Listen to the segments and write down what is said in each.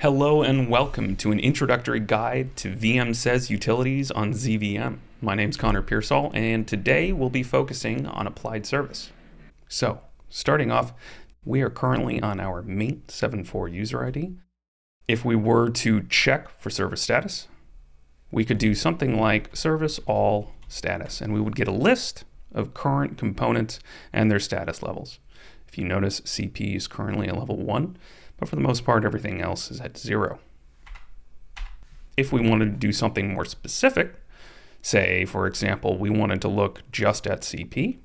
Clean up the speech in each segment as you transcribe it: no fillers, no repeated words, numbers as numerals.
Hello and welcome to an introductory guide to VMSES utilities on ZVM. My name's Connor Pearsall, and today we'll be focusing on applied service. So, starting off, we are currently on our Mate 74 user ID. If we were to check for service status, we could do something like service all status, and we would get a list of current components and their status levels. If you notice, CP is currently at level 1, but for the most part, everything else is at 0. If we wanted to do something more specific, say, for example, we wanted to look just at CP,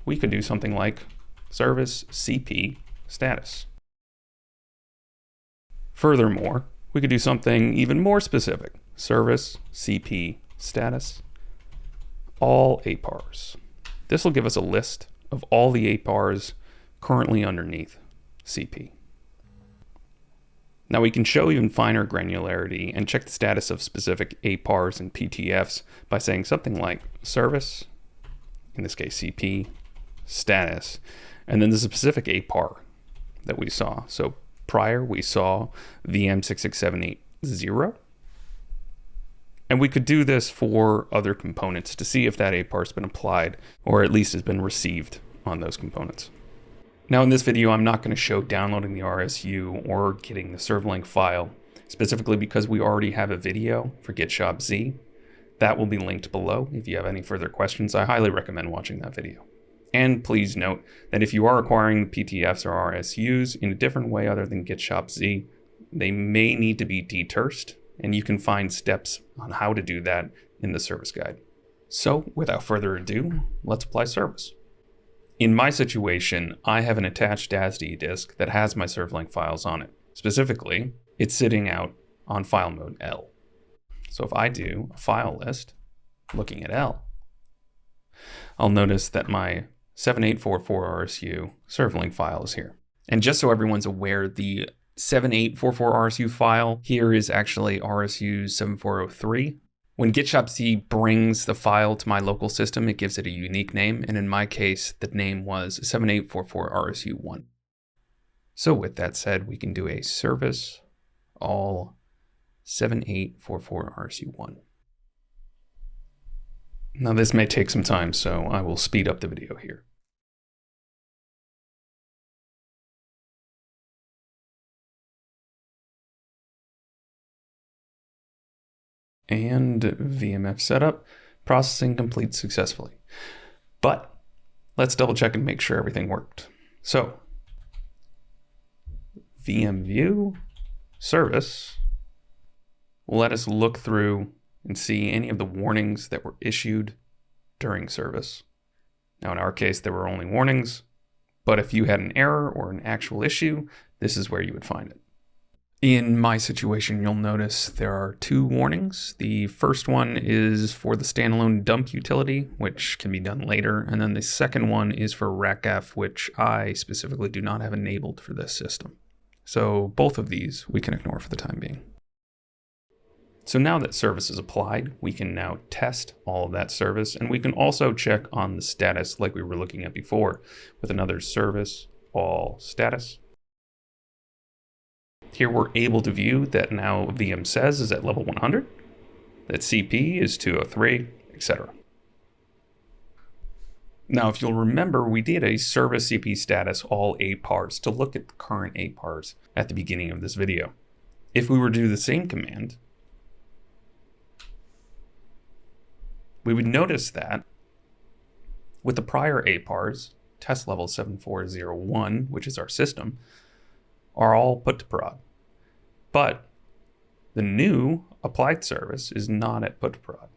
we could do something like service CP status. Furthermore, we could do something even more specific, service CP status, all APARs. This will give us a list of all the APARs currently underneath CP. Now we can show even finer granularity and check the status of specific APARs and PTFs by saying something like service, in this case CP, status, and then the specific APAR that we saw. So prior we saw VM66780, and we could do this for other components to see if that APAR has been applied or at least has been received on those components. Now in this video, I'm not going to show downloading the RSU or getting the servlink file, specifically because we already have a video for GitShop-Z. That will be linked below. If you have any further questions, I highly recommend watching that video. And please note that if you are acquiring the PTFs or RSUs in a different way other than GitShop-Z, they may need to be detersed, and you can find steps on how to do that in the service guide. So without further ado, let's apply service. In my situation, I have an attached DASD disk that has my servlink files on it. Specifically, it's sitting out on file mode L. So if I do a file list looking at L, I'll notice that my 7844 RSU servlink file is here. And just so everyone's aware, the 7844 RSU file here is actually RSU 7403. When GitShop-Z brings the file to my local system, it gives it a unique name, and in my case, the name was 7844 RSU1. So with that said, we can do a service all 7844 RSU1. Now this may take some time, so I will speed up the video here. And VMF setup, processing complete successfully. But let's double check and make sure everything worked. So VM view service will let us look through and see any of the warnings that were issued during service. Now in our case, there were only warnings, but if you had an error or an actual issue, this is where you would find it. In my situation, you'll notice there are 2 warnings. The first one is for the standalone dump utility, which can be done later. And then the second one is for RACF, which I specifically do not have enabled for this system. So both of these we can ignore for the time being. So now that service is applied, we can now test all of that service. And we can also check on the status like we were looking at before with another service all status. Here we're able to view that now VMSES is at level 100, that CP is 203, etc. Now, if you'll remember, we did a service CP status all APARs to look at the current APARs at the beginning of this video. If we were to do the same command, we would notice that with the prior APARs, test level 7401, which is our system, are all put to prod. But the new applied service is not at put to prod.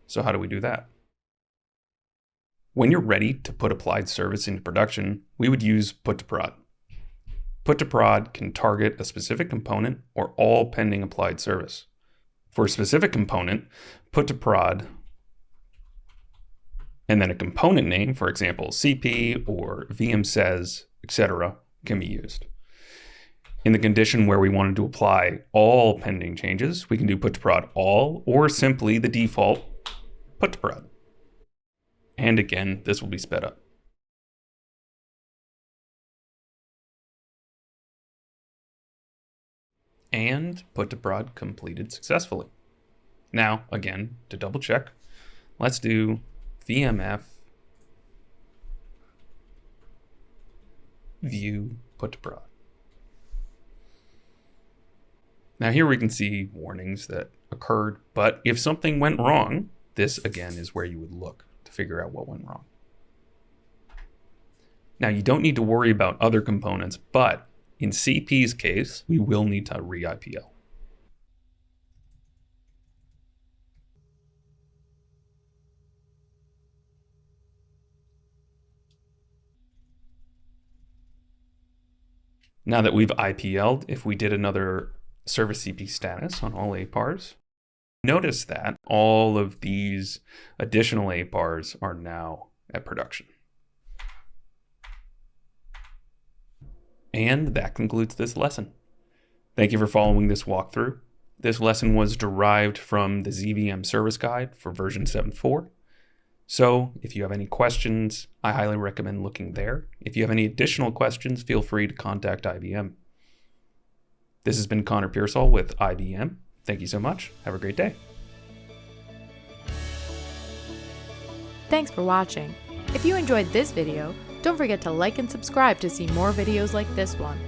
So how do we do that? When you're ready to put applied service into production, we would use put to prod. Put to prod can target a specific component or all pending applied service. For a specific component, put to prod, and then a component name, for example, CP or VMSES, etc., can be used. In the condition where we wanted to apply all pending changes, we can do put to prod all, or simply the default put to prod. And again, this will be sped up. And PUT2PROD completed successfully. Now, again, to double check, let's do VMF view PUT2PROD. Now here we can see warnings that occurred, but if something went wrong, this again is where you would look to figure out what went wrong. Now you don't need to worry about other components, but in CP's case, we will need to re-IPL. Now that we've IPL'd, if we did another service CP status on all APARs, notice that all of these additional APARs are now at production. And that concludes this lesson. Thank you for following this walkthrough. This lesson was derived from the ZVM service guide for version 7.4. So if you have any questions, I highly recommend looking there. If you have any additional questions, feel free to contact IBM. This has been Connor Pearsall with IBM. Thank you so much. Have a great day. Thanks for watching. If you enjoyed this video, don't forget to like and subscribe to see more videos like this one.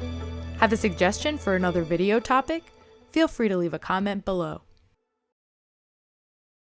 Have a suggestion for another video topic? Feel free to leave a comment below.